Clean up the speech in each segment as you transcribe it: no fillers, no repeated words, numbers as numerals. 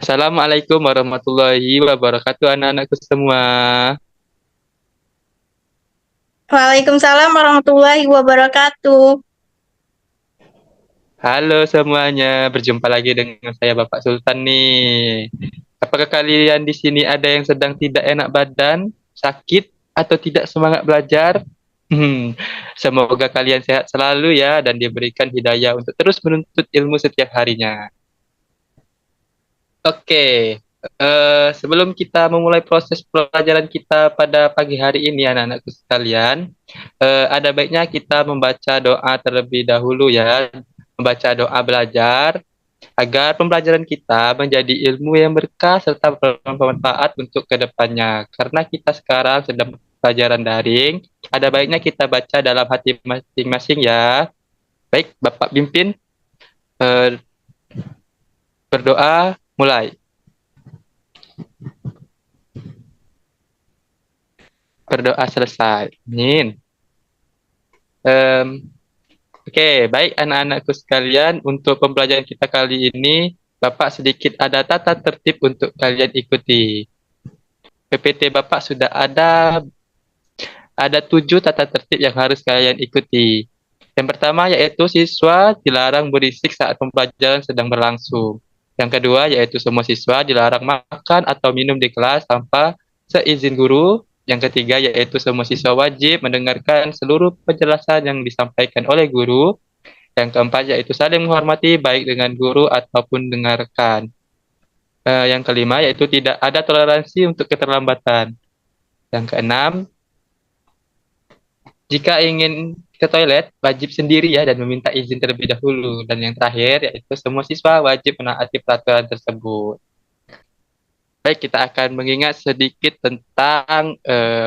Assalamualaikum warahmatullahi wabarakatuh anak-anakku semua. Waalaikumsalam warahmatullahi wabarakatuh. Halo semuanya, berjumpa lagi dengan saya Bapak Sultan nih. Apakah kalian di sini ada yang sedang tidak enak badan, sakit, atau tidak semangat belajar? Hmm, Semoga kalian sehat selalu ya dan diberikan hidayah untuk terus menuntut ilmu setiap harinya. Oke, sebelum kita memulai proses pelajaran kita pada pagi hari ini, anak-anakku sekalian, ada baiknya kita membaca doa terlebih dahulu ya, membaca doa belajar agar pembelajaran kita menjadi ilmu yang berkah serta bermanfaat untuk kedepannya. Karena kita sekarang sedang pelajaran daring, ada baiknya kita baca dalam hati masing-masing ya. Baik, Bapak pimpin, eh, berdoa, mulai. Berdoa selesai. Amin. Em, Oke, baik anak-anakku sekalian, untuk pembelajaran kita kali ini, Bapak sedikit ada tata tertib untuk kalian ikuti. PPT Bapak sudah ada 7 tata tertib yang harus kalian ikuti. Yang pertama yaitu siswa dilarang berisik saat pembelajaran sedang berlangsung. Yang kedua yaitu semua siswa dilarang makan atau minum di kelas tanpa seizin guru. Yang ketiga yaitu semua siswa wajib mendengarkan seluruh penjelasan yang disampaikan oleh guru. Yang keempat yaitu saling menghormati baik dengan guru ataupun dengan rekan. Yang kelima yaitu tidak ada toleransi untuk keterlambatan. Yang keenam, jika ingin ke toilet, wajib sendiri ya dan meminta izin terlebih dahulu. Dan yang terakhir yaitu semua siswa wajib menaati peraturan tersebut. Baik, kita akan mengingat sedikit tentang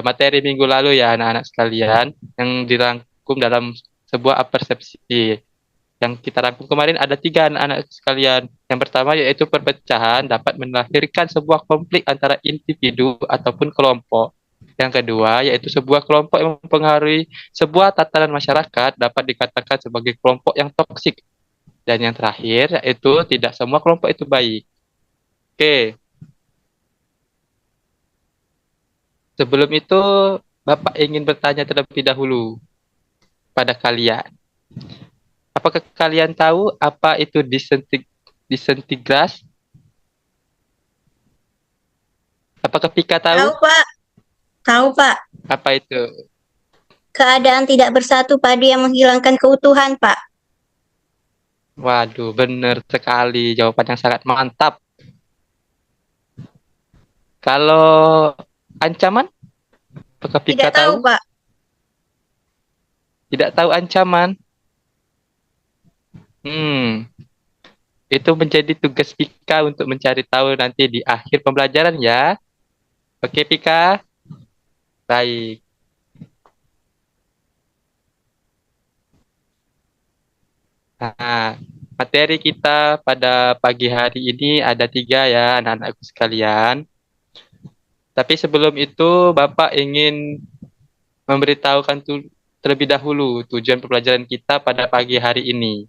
materi minggu lalu ya anak-anak sekalian yang dirangkum dalam sebuah persepsi. Yang kita rangkum kemarin ada 3 anak-anak sekalian. Yang pertama yaitu perpecahan dapat melahirkan sebuah konflik antara individu ataupun kelompok. Yang kedua yaitu sebuah kelompok yang mempengaruhi sebuah tatanan masyarakat dapat dikatakan sebagai kelompok yang toksik. Dan yang terakhir yaitu tidak semua kelompok itu baik. Oke, sebelum itu Bapak ingin bertanya terlebih dahulu pada kalian. Apakah kalian tahu apa itu disintegras? Apakah Pika Tahu, tahu Pak. Tahu, Pak. apa itu? Keadaan tidak bersatu padu yang menghilangkan keutuhan, Pak. Waduh, benar sekali. Jawaban yang sangat mantap. Kalau ancaman, apakah Tidak Pika tahu, tahu? Pak. Tidak tahu ancaman. Hmm, itu menjadi tugas Pika untuk mencari tahu nanti di akhir pembelajaran ya. Oke, Pika? Baik. Nah, materi kita pada pagi hari ini ada 3 ya, anak-anakku sekalian. Tapi sebelum itu, Bapak ingin memberitahukan terlebih dahulu tujuan pembelajaran kita pada pagi hari ini.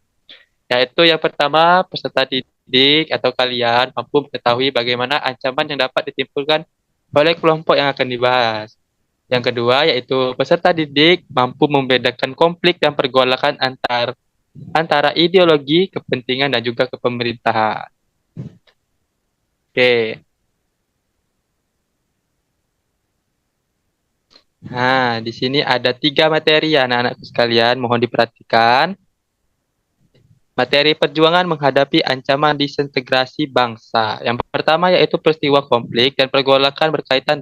Yaitu yang pertama, peserta didik atau kalian mampu mengetahui bagaimana ancaman yang dapat ditimbulkan oleh kelompok yang akan dibahas. Yang kedua, yaitu peserta didik mampu membedakan konflik dan pergolakan antara ideologi, kepentingan, dan juga kepemerintahan. Oke. Nah, di sini ada 3 materi ya anak-anakku sekalian, mohon diperhatikan. Materi perjuangan menghadapi ancaman disintegrasi bangsa. Yang pertama yaitu peristiwa konflik dan pergolakan berkaitan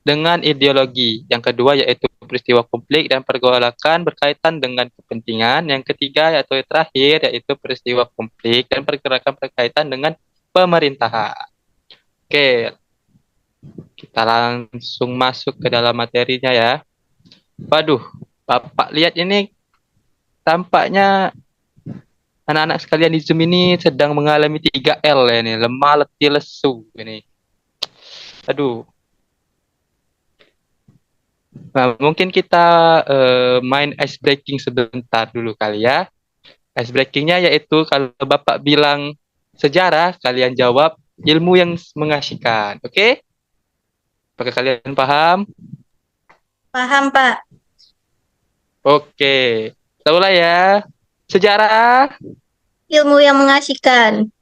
dengan ideologi. Yang kedua yaitu peristiwa konflik dan pergolakan berkaitan dengan kepentingan. Yang ketiga yaitu terakhir yaitu peristiwa konflik dan pergerakan berkaitan dengan pemerintahan. Oke, kita langsung masuk ke dalam materinya ya. Waduh, Bapak lihat ini tampaknya anak-anak sekalian di Zoom ini sedang mengalami 3L ya ini, lemah, letih, lesu ini. Aduh. Nah, mungkin kita main ice breaking sebentar dulu kali ya. Ice breakingnya yaitu kalau Bapak bilang sejarah, kalian jawab ilmu yang mengasihkan. Oke? Apakah kalian paham? Paham, Pak. Oke. Tahulah ya. Sejarah. Ilmu yang mengasihkan.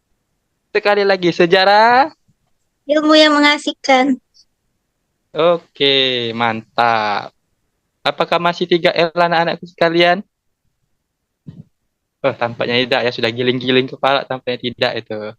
Sekali lagi sejarah. Ilmu yang mengasihkan. Oke, mantap. Apakah masih 3L anak-anakku sekalian? Oh, tampaknya tidak ya. Sudah giling-giling kepala, tampaknya tidak itu.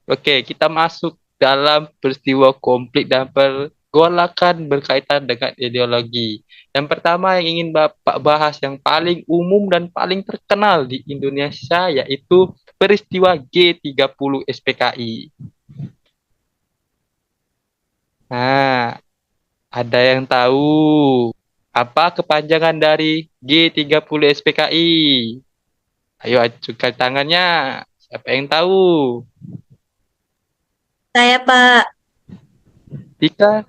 Oke, kita masuk dalam peristiwa konflik dan pergolakan berkaitan dengan ideologi. Yang pertama yang ingin Bapak bahas yang paling umum dan paling terkenal di Indonesia yaitu peristiwa G30 SPKI. Nah, ada yang tahu apa kepanjangan dari G30 SPKI? Ayo ajukan tangannya. Siapa yang tahu? Saya, Pak. Tika?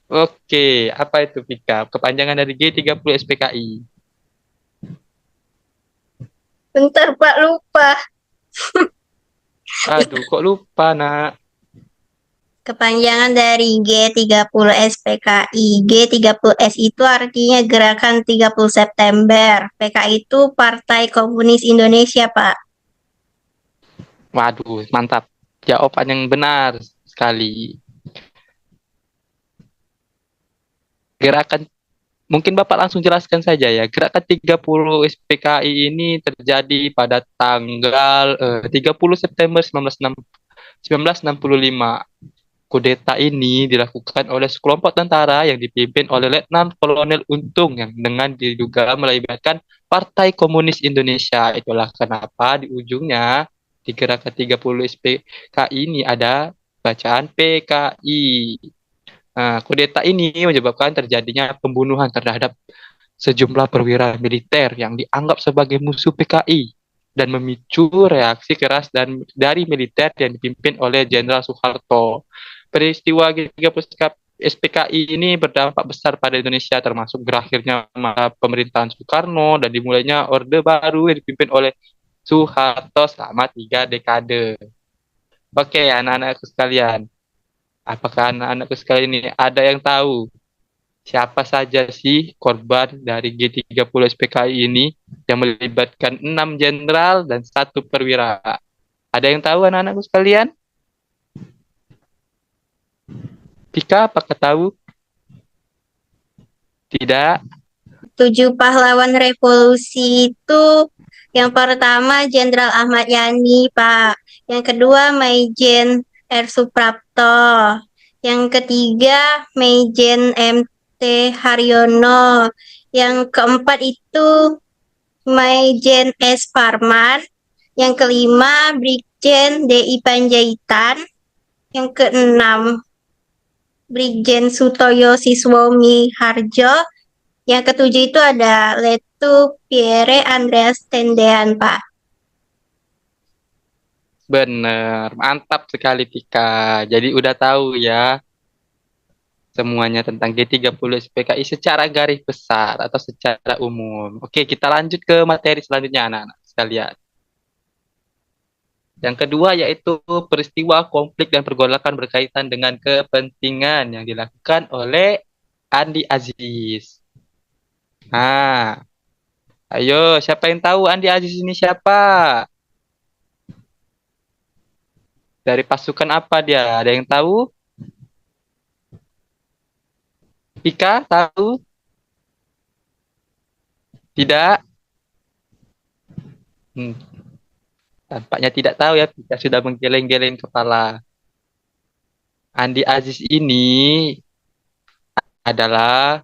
Oke, apa itu Pika? Kepanjangan dari G30 SPKI. Bentar, Pak, lupa. Aduh, kok lupa, nak? Kepanjangan dari G30 SPKI. G30S itu artinya Gerakan 30 September. PKI itu Partai Komunis Indonesia, Pak. Waduh, mantap. Jawaban yang benar sekali. Gerakan, mungkin Bapak langsung jelaskan saja ya. Gerakan 30 SPKI ini terjadi pada tanggal 30 September 1965. Kudeta ini dilakukan oleh sekelompok tentara yang dipimpin oleh Letnan Kolonel Untung yang dengan diduga melibatkan Partai Komunis Indonesia. Itulah kenapa di ujungnya di gerakan 30 SPKI ini ada bacaan PKI. Nah, kudeta ini menyebabkan terjadinya pembunuhan terhadap sejumlah perwira militer yang dianggap sebagai musuh PKI dan memicu reaksi keras dari militer yang dipimpin oleh Jenderal Soeharto. Peristiwa G30 SPKI ini berdampak besar pada Indonesia termasuk berakhirnya masa pemerintahan Soekarno dan dimulainya Orde Baru yang dipimpin oleh Soeharto selama 3 dekade. Oke, anak-anakku sekalian. Apakah anak-anakku sekalian ini ada yang tahu siapa saja sih korban dari G30 SPKI ini yang melibatkan 6 jenderal dan 1 perwira? Ada yang tahu anak-anakku sekalian? Pika, apakah tahu? Tidak? 7 pahlawan revolusi itu yang pertama Jenderal Ahmad Yani, Pak. Yang kedua Maijen R. Suprapto. Yang ketiga Maijen M.T. Haryono. Yang keempat itu Maijen S. Parman. Yang kelima Brigjen D.I. Panjaitan. Yang keenam Brigjen Sutoyo Siswomi Harjo. Yang ketujuh itu ada Letu Pierre Andreas Tendean, Pak. Benar, mantap sekali Pika. Jadi udah tahu ya semuanya tentang G30 SPKI secara garis besar atau secara umum. Oke, kita lanjut ke materi selanjutnya anak-anak sekalian. Yang kedua yaitu peristiwa konflik dan pergolakan berkaitan dengan kepentingan yang dilakukan oleh Andi Aziz. Nah, ayo siapa yang tahu Andi Aziz ini siapa? Dari pasukan apa dia? Ada yang tahu? Ika tahu? Tidak? Hmm, tampaknya tidak tahu ya. Pika sudah menggeleng-geleng kepala. Andi Aziz ini adalah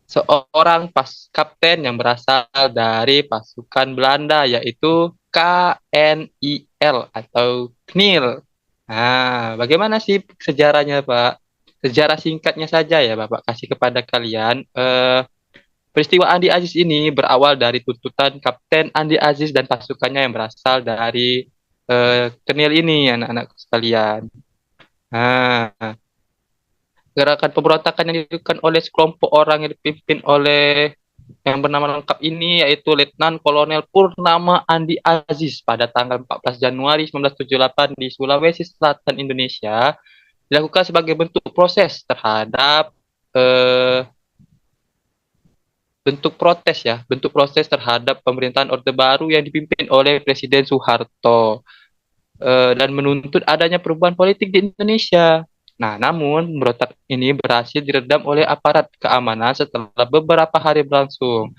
seorang kapten yang berasal dari pasukan Belanda yaitu KNIL atau KNIL. Nah, bagaimana sih sejarahnya, Pak? Sejarah singkatnya saja ya, Bapak kasih kepada kalian. Peristiwa Andi Aziz ini berawal dari tuntutan Kapten Andi Aziz dan pasukannya yang berasal dari KNIL ini, anak-anak sekalian. Nah, gerakan pemberontakan yang dilakukan oleh sekelompok orang yang dipimpin oleh yang bernama lengkap ini yaitu Letnan Kolonel Purnama Andi Aziz pada tanggal 14 Januari 1978 di Sulawesi Selatan, Indonesia, dilakukan sebagai bentuk proses terhadap eh, bentuk proses terhadap pemerintahan Orde Baru yang dipimpin oleh Presiden Soeharto, dan menuntut adanya perubahan politik di Indonesia. Nah, namun pemberontak ini berhasil diredam oleh aparat keamanan setelah beberapa hari berlangsung.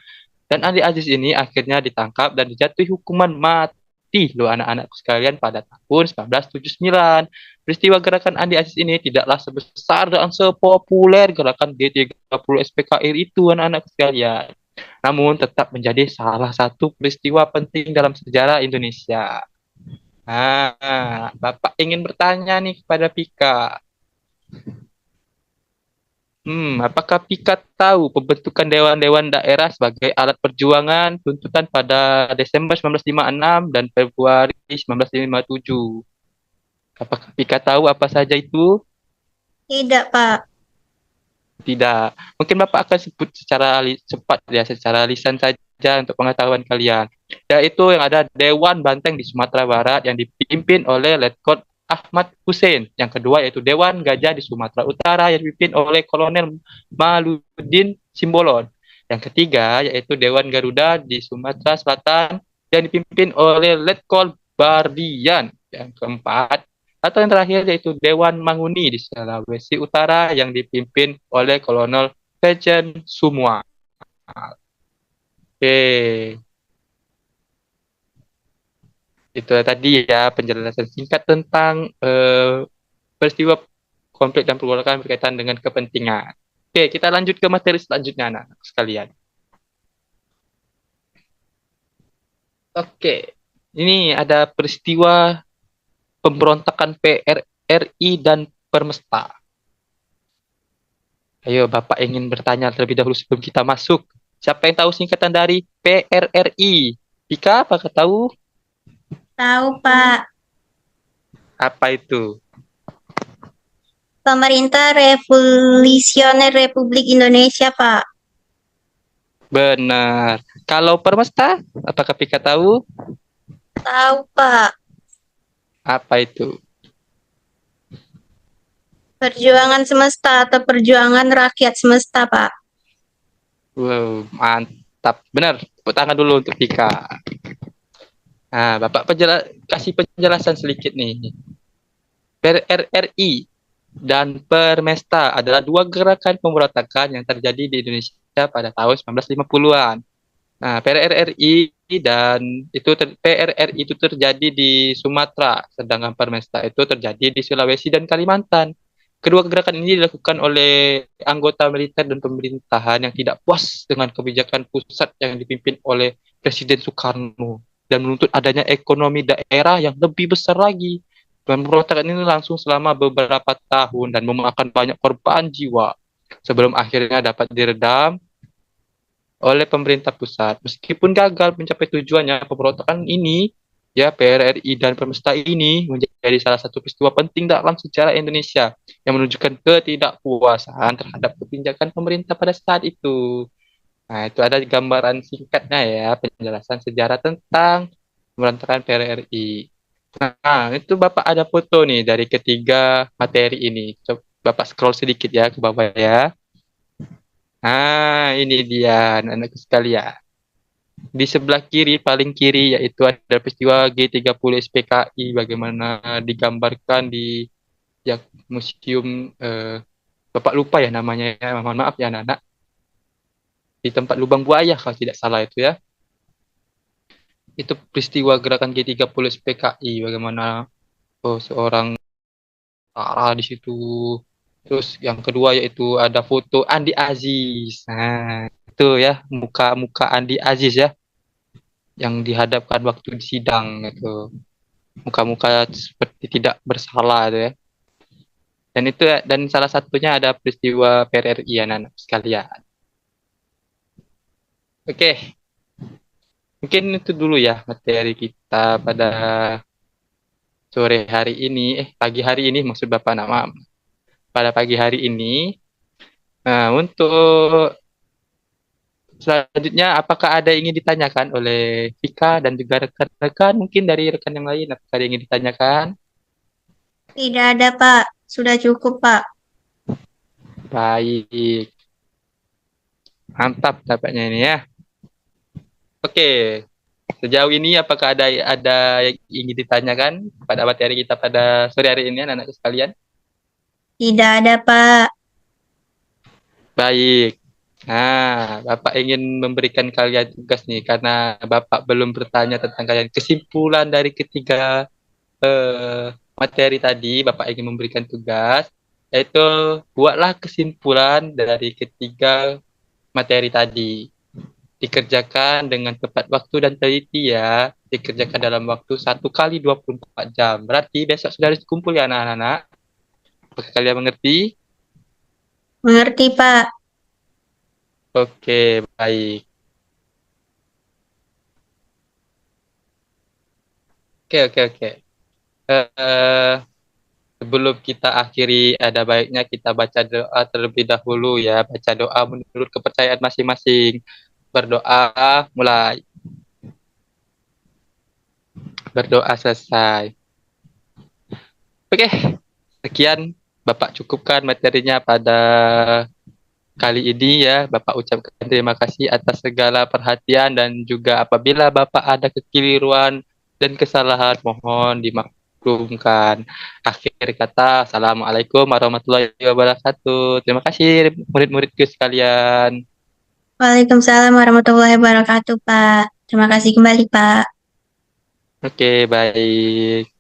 Dan Andi Aziz ini akhirnya ditangkap dan dijatuhi hukuman mati loh anak-anakku sekalian pada tahun 1979. Peristiwa gerakan Andi Aziz ini tidaklah sebesar dan sepopuler gerakan G30 SPKI itu anak-anak sekalian. Namun tetap menjadi salah satu peristiwa penting dalam sejarah Indonesia. Nah, Bapak ingin bertanya nih kepada Pika. Apakah Pika tahu pembentukan dewan-dewan daerah sebagai alat perjuangan tuntutan pada Desember 1956 dan Februari 1957? Apakah Pika tahu apa saja itu? Tidak, Pak. Tidak. Mungkin Bapak akan sebut secara cepat ya, secara lisan saja untuk pengetahuan kalian. Yaitu yang ada Dewan Banteng di Sumatera Barat yang dipimpin oleh Letkol Ahmad Hussein. Yang kedua yaitu Dewan Gajah di Sumatera Utara yang dipimpin oleh Kolonel Maludin Simbolon. Yang ketiga yaitu Dewan Garuda di Sumatera Selatan yang dipimpin oleh Letkol Bardian. Yang keempat atau yang terakhir yaitu Dewan Manguni di Sulawesi Utara yang dipimpin oleh Kolonel Pejen Sumua. Oke, itu tadi ya penjelasan singkat tentang peristiwa konflik dan pergolakan berkaitan dengan kepentingan. Oke, kita lanjut ke materi selanjutnya, anak sekalian. Oke, ini ada peristiwa pemberontakan PRRI dan Permesta. Ayo, Bapak ingin bertanya terlebih dahulu sebelum kita masuk. Siapa yang tahu singkatan dari PRRI? Pika, apakah tahu Tahu, Pak. apa itu? Pemerintah Revolusioner Republik Indonesia, Pak. Benar. Kalau Permesta, apakah Pika tahu Tahu, Pak. apa itu? Perjuangan semesta atau perjuangan rakyat semesta, Pak. Wow, mantap. Benar. Tepuk tangan dulu untuk Pika. Nah, Bapak kasih penjelasan sedikit nih. PRRI dan Permesta adalah dua gerakan pemberontakan yang terjadi di Indonesia pada tahun 1950-an. Nah, PRRI itu terjadi di Sumatera, sedangkan Permesta itu terjadi di Sulawesi dan Kalimantan. Kedua gerakan ini dilakukan oleh anggota militer dan pemerintahan yang tidak puas dengan kebijakan pusat yang dipimpin oleh Presiden Soekarno dan menuntut adanya ekonomi daerah yang lebih besar lagi. Pemberontakan ini langsung selama beberapa tahun dan memakan banyak korban jiwa sebelum akhirnya dapat diredam oleh pemerintah pusat. Meskipun gagal mencapai tujuannya, pemberontakan ini, ya PRRI dan Permesta ini menjadi salah satu peristiwa penting dalam sejarah Indonesia yang menunjukkan ketidakpuasan terhadap kebijakan pemerintah pada saat itu. Nah, itu ada gambaran singkatnya ya, penjelasan sejarah tentang pemberontakan PRRI. Nah, itu Bapak ada foto nih dari ketiga materi ini. Coba Bapak scroll sedikit ya ke bawah ya. Nah, ini dia anak-anak sekalian. Di sebelah kiri, paling kiri, yaitu ada peristiwa G30 SPKI, bagaimana digambarkan di ya, museum, Bapak lupa ya namanya, ya. Mohon maaf ya anak-anak. Di tempat Lubang Buaya, kalau tidak salah itu ya. Itu peristiwa gerakan G30 SPKI, bagaimana seorang tentara di situ. Terus yang kedua yaitu ada foto Andi Aziz. Nah, itu ya muka-muka Andi Aziz ya yang dihadapkan waktu di sidang itu. Muka-muka seperti tidak bersalah itu ya. Dan salah satunya ada peristiwa PRRI ya anak sekalian. Oke, mungkin itu dulu ya materi kita pada sore hari ini, pagi hari ini maksud Bapak nama pada pagi hari ini. Nah, untuk Selanjutnya, apakah ada yang ingin ditanyakan oleh Vika dan juga rekan-rekan? Mungkin dari rekan yang lain, apakah ada yang ingin ditanyakan? Tidak ada, Pak. Sudah cukup, Pak. Baik, mantap dapatnya ini ya. Oke, sejauh ini apakah ada yang ingin ditanyakan pada materi kita pada sore hari ini, anak-anak sekalian? Tidak ada, Pak. Baik. Nah, Bapak ingin memberikan kalian tugas nih, karena Bapak belum bertanya tentang kalian. Kesimpulan dari ketiga materi tadi, Bapak ingin memberikan tugas, yaitu buatlah kesimpulan dari ketiga materi tadi. Dikerjakan dengan tepat waktu dan teliti ya. Dikerjakan dalam waktu 1 kali 24 jam. Berarti besok sudah harus kumpul ya anak-anak. Apakah kalian mengerti? Mengerti, Pak. Oke, baik. Oke, oke, oke. Eh, Sebelum kita akhiri, ada baiknya kita baca doa terlebih dahulu ya. Baca doa menurut kepercayaan masing-masing. Berdoa, mulai. Berdoa selesai. Oke, sekian Bapak cukupkan materinya pada kali ini ya. Bapak ucapkan terima kasih atas segala perhatian dan juga apabila Bapak ada kekeliruan dan kesalahan mohon dimaklumkan. Akhir kata, Assalamualaikum warahmatullahi wabarakatuh. Terima kasih murid-muridku sekalian. Waalaikumsalam warahmatullahi wabarakatuh, Pak. Terima kasih kembali, Pak. Oke, baik.